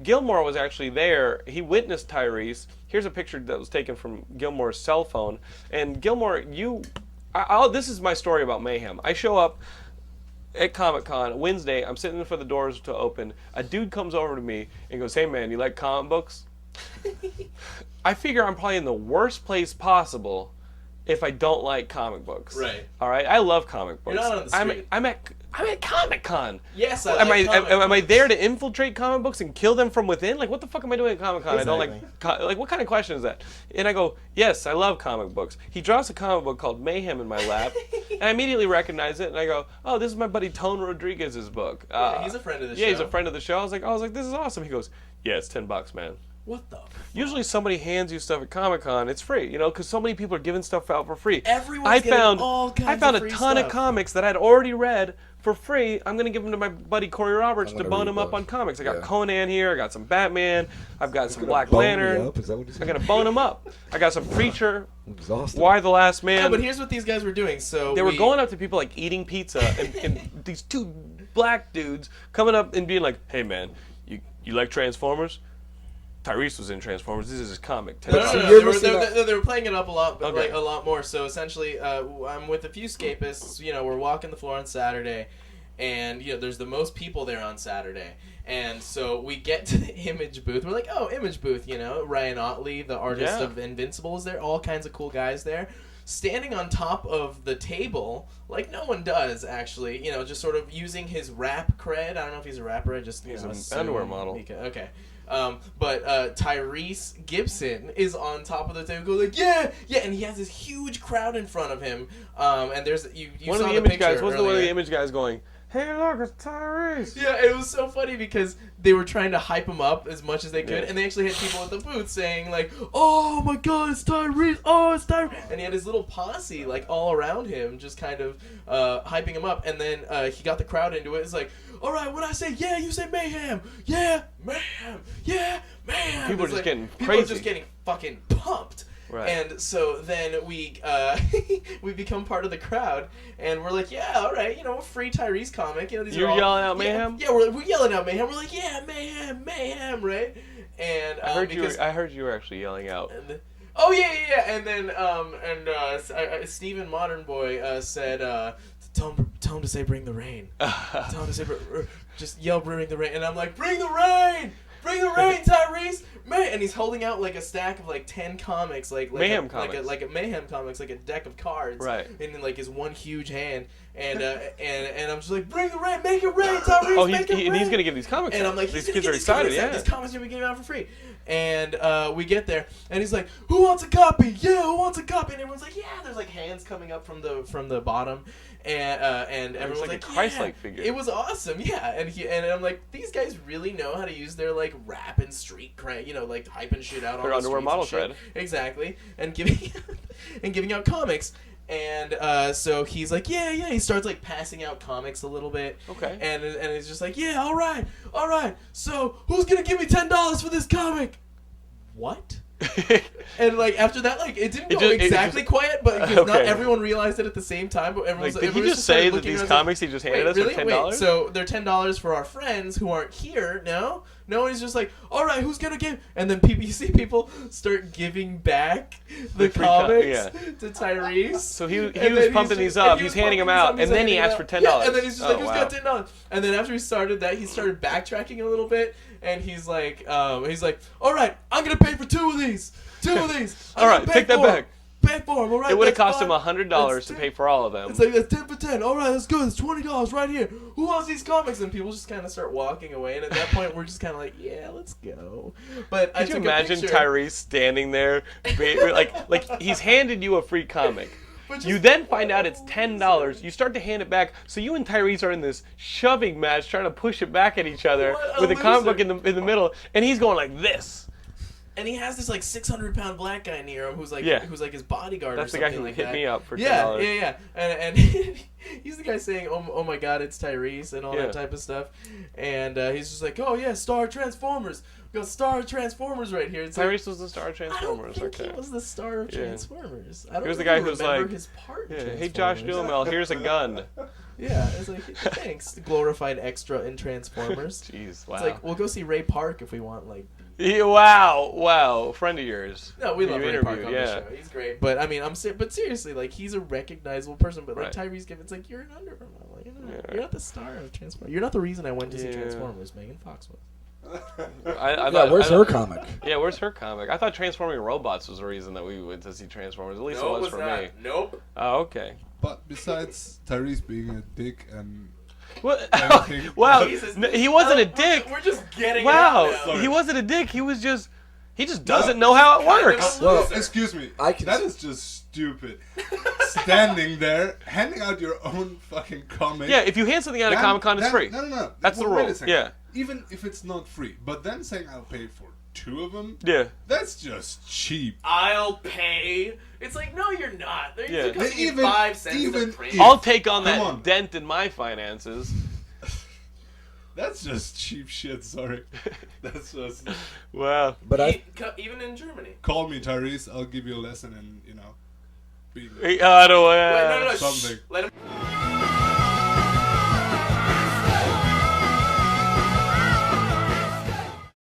Gilmore was actually there. He witnessed Tyrese. Here's a picture that was taken from Gilmore's cell phone. And Gilmore, this is my story about Mayhem. I show up at Comic-Con Wednesday. I'm sitting for the doors to open. A dude comes over to me and goes, "Hey man, you like comic books?" I figure I'm probably in the worst place possible if I don't like comic books. Right. All right. I love comic books. You're not on the street. I'm at Comic-Con. Yes, am I there to infiltrate comic books and kill them from within? Like, what the fuck am I doing at Comic-Con? Exactly. I don't like what kind of question is that? And I go, yes, I love comic books. He drops a comic book called Mayhem in my lap, and I immediately recognize it, and I go, oh, this is my buddy Tone Rodriguez's book. Yeah, he's a friend of the show. Yeah, he's a friend of the show. I was like, this is awesome. He goes, yeah, it's $10, man. What the? Usually somebody hands you stuff at Comic-Con, it's free, because so many people are giving stuff out for free. Everyone's getting all kinds I found of free a ton stuff. of comics that I'd already read for free. I'm going to give them to my buddy Corey Roberts to bone him up on comics. I got Conan here, I got some Batman, I've got some Black Lantern. Is that what you said? I'm going to bone him up. I got some Preacher, Exhausted. Why the Last Man. Yeah, but here's what these guys were doing. So they were going up to people like eating pizza, and these two black dudes coming up and being like, hey man, you like Transformers? Tyrese was in Transformers. This is his comic. No. They were playing it up a lot, but Okay. like a lot more. So essentially, I'm with a few scapists. We're walking the floor on Saturday, and there's the most people there on Saturday. And so we get to the Image booth. We're like, oh, Image booth. Ryan Otley, the artist of Invincible, is there. All kinds of cool guys there. Standing on top of the table, like no one does, actually. Just sort of using his rap cred. I don't know if he's a rapper. I just he's an underwear model. Okay. But Tyrese Gibson is on top of the table, going like, yeah, and he has this huge crowd in front of him. And there's you one saw of the the Image picture guys. Wasn't earlier. one of the Image guys going, "Hey, look, it's Tyrese"? Yeah, it was so funny because they were trying to hype him up as much as they could, and they actually had people at the booth saying like, "Oh my God, it's Tyrese! Oh, it's Tyrese!" And he had his little posse like all around him, just kind of hyping him up. And then he got the crowd into it. It's like, all right, when I say yeah, you say mayhem. Yeah, mayhem. Yeah, mayhem. People are just getting crazy. People are just getting fucking pumped. Right. And so then we we become part of the crowd, and we're like, yeah, all right, a free Tyrese comic. These You're are all, yelling out mayhem? Yeah, we're yelling out mayhem. We're like, yeah, mayhem, right? And I heard you were actually yelling out. Oh yeah. And then Steven Modern Boy said, tell him to say bring the rain. Tell him to say just yell bring the rain. And I'm like, bring the rain, Tyrese. And he's holding out like a stack of like 10 comics, like Mayhem comics, like a Mayhem comics, like a deck of cards, right? And in like his one huge hand, and I'm just like, bring the rain, make it rain, Tyrese. Oh, he's gonna give these comics. And I'm like, these kids are excited. Yeah, these comics are gonna be given out for free. And we get there, and he's like, "Who wants a copy? Yeah, who wants a copy?" And everyone's like, "Yeah." There's like hands coming up from the bottom, and everyone's like a Christ-like figure. It was awesome, yeah. And I'm like, these guys really know how to use their like rap and street cred, like hyping shit out on their underwear model cred. Exactly, and giving out comics. And so he's like, yeah. He starts like passing out comics a little bit. Okay. And he's just like, yeah, all right. So who's gonna give me $10 for this comic? What? And like after that, like it didn't go exactly quiet, but because not everyone realized it at the same time. But everyone's did he just say that these comics he just handed us for $10? Wait, so they're $10 for our friends who aren't here. No, he's just like, all right, who's gonna give? And then you see people start giving back the comics to Tyrese. So he was pumping these up. He's handing them out, and then he asked for $10. Yeah, and then he's just like, who's got $10? And then after he started that, he started backtracking a little bit, and he's like, all right, I'm gonna pay for two of these. All right, take that back. Pay for them, all right? It would have cost him $100 to pay for all of them. It's like, that's 10 for 10. All right, that's good. It's $20 right here. Who wants these comics? And people just kind of start walking away. And at that point, we're just kind of like, yeah, let's go. But Could you imagine Tyrese standing there, like he's handed you a free comic. You then find out it's $10. You start to hand it back. So you and Tyrese are in this shoving match, trying to push it back at each other with a comic book in the middle, and he's going like this. And he has this like 600-pound black guy near him who's like his bodyguard. That's or something. The guy who like hit that. me up for $10. Yeah. And he's the guy saying, "Oh my God, it's Tyrese" and all that type of stuff. And he's just like, "Oh yeah, Star Transformers. We got Star Transformers right here." It's Tyrese was the Star Transformers. I don't think he was the star of Transformers. I don't he was the guy who's like, his part. "Hey Josh Duhamel, here's a gun." Yeah, it's like, thanks, glorified extra in Transformers. Jeez, wow. It's like, we'll go see Ray Park if we want, like... Yeah, wow, friend of yours. No, we You love Ray interviewed, Park on the show. He's great. But, I mean, but seriously, like, he's a recognizable person. But, like, Right. Tyrese Gibson, it's like, you're an Underground. Like, Yeah. you're not the star of Transformers. You're not the reason I went to see Yeah. Transformers. Megan Fox was. Yeah, where's her comic? Yeah, where's her comic? I thought Transforming Robots was the reason that we went to see Transformers. At least it was for me. Nope. Oh, okay. But besides Tyrese being a dick and What? Everything. Wow, Jesus. he wasn't a dick. We're just getting Wow, it out now. he wasn't a dick. He just doesn't know how it works. well, Loser. excuse me. I can that s- is just stupid. Standing there, handing out your own fucking comic. Yeah, if you hand something out at Then- Comic Con, it's then- free. No. That's the Wait rule. a second. Yeah. Even if it's not free, but then saying I'll pay for 2 of them, Yeah. that's just cheap. I'll pay. It's like, no, you're not. They're Yeah. costing you Even- 5 cents even to print. if- I'll take on Come that on. dent in my finances. That's just cheap shit. Sorry. That's just. Wow. But I Even in Germany. Call me Tyrese. I'll give you a lesson in being I don't. Wait, no. something. Let him.